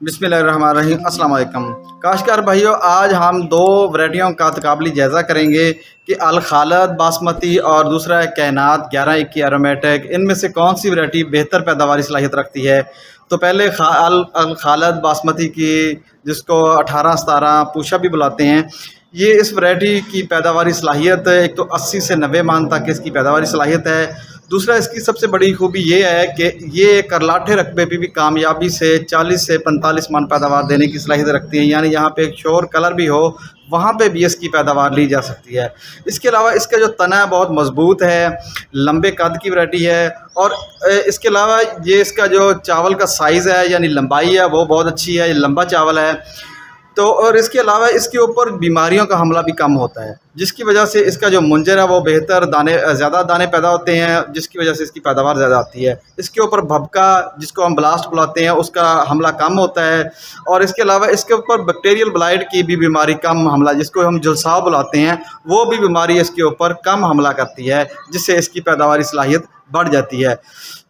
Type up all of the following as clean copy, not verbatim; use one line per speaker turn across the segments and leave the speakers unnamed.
बिस्मिल्लाहिर्रहमानिर्रहीम। अस्सलाम वालेकुम काश्तकार भाइयों, आज हम दो वैरायटियों का तकाबली जायज़ा करेंगे कि अल खालद बासमती और दूसरा है कैनात 1121 एरोमेटिक। इनमें से कौन सी वैरायटी बेहतर पैदावारी सलाहियत रखती है। तो पहले अल खालद बासमती की, जिसको 18-17 पूषा भी बुलाते हैं, ये इस वैरायटी की पैदावारी सलाहियत एक तो 80 से 90 मान तक इसकी पैदावारी सलाहियत है। दूसरा, इसकी सबसे बड़ी खूबी ये है कि ये करलाठे रकबे पे भी कामयाबी से 40 से 45 मन पैदावार देने की सलाहियत रखती है, यानी यहाँ पे एक शोर कलर भी हो वहाँ पे भी इसकी पैदावार ली जा सकती है। इसके अलावा इसका जो तना है बहुत मजबूत है, लंबे कद की वैरायटी है। और इसके अलावा ये इसका जो चावल का साइज़ है यानी लंबाई है वो बहुत अच्छी है, ये लंबा चावल है। तो और इसके अलावा इसके ऊपर बीमारियों का हमला भी कम होता है, जिसकी वजह से इसका जो मुंजर है वो बेहतर ज़्यादा दाने पैदा होते हैं, जिसकी वजह से इसकी पैदावार ज़्यादा आती है। इसके ऊपर भबका, जिसको हम ब्लास्ट बुलाते हैं, उसका हमला कम होता है। और इसके अलावा इसके ऊपर बैक्टीरियल ब्लाइट की भी बीमारी कम हमला, जिसको हम जुलसाव बुलाते हैं, वो भी बीमारी इसके ऊपर कम हमला करती है, जिससे इसकी पैदावारी सलाहियत बढ़ जाती है।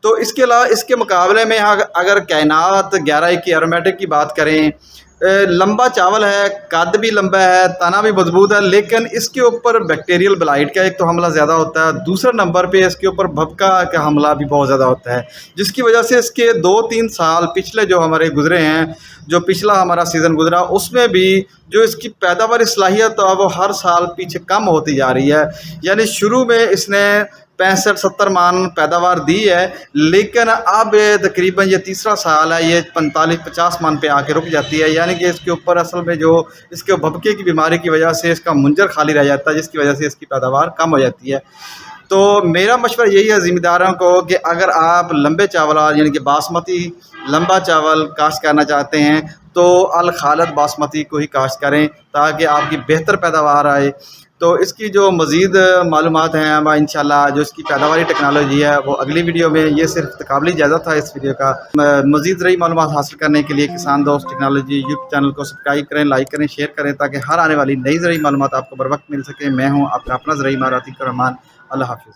तो इसके अलावा इसके मुकाबले में अगर कैनात 1121 एरोमेटिक की बात करें, लंबा चावल है, कद भी लंबा है, तना भी मजबूत है, लेकिन इसके ऊपर बैक्टीरियल ब्लाइट का एक तो हमला ज़्यादा होता है, दूसरे नंबर पे इसके ऊपर भबका का हमला भी बहुत ज़्यादा होता है, जिसकी वजह से इसके 2-3 साल पिछले जो हमारे गुजरे हैं, जो पिछला हमारा सीज़न गुजरा, उसमें भी जो इसकी पैदावारी सलाहियत है वो हर साल पीछे कम होती जा रही है। यानी शुरू में इसने 65-70 मन पैदावार दी है, लेकिन अब तकरीबन ये तीसरा साल है, ये 45-50 मन पे आके रुक जाती है। यानी कि इसके ऊपर असल में जो इसके भबके की बीमारी की वजह से इसका मुंजर खाली रह जाता है, जिसकी वजह से इसकी पैदावार कम हो जाती है। तो मेरा मशवरा यही है ज़िम्मेदारों को कि अगर आप लंबे चावल यानी कि बासमती लंबा चावल काश्त करना चाहते हैं तो अल खालद बासमती को ही काश्त करें, ताकि आपकी बेहतर पैदावार आए। तो इसकी जो मज़ीद मालूमात हैं वह इंशाल्लाह, जो इसकी पैदावारी टेक्नोलॉजी है वो अगली वीडियो में, ये सिर्फ तकाबली इजाज़ा था इस वीडियो का। मज़ीद ज़रूरी मालूमात हासिल करने के लिए किसान दोस्त टेक्नोलॉजी यूट्यूब चैनल को सब्सक्राइब करें, लाइक करें, शेयर करें, ताकि हर आने वाली नई ज़रूरी मालूमात आपको बर वक्त मिल सके। मैं हूँ आपका अपना ज़रूरी माराती रहमान। अल्लाह हाफ़िज़।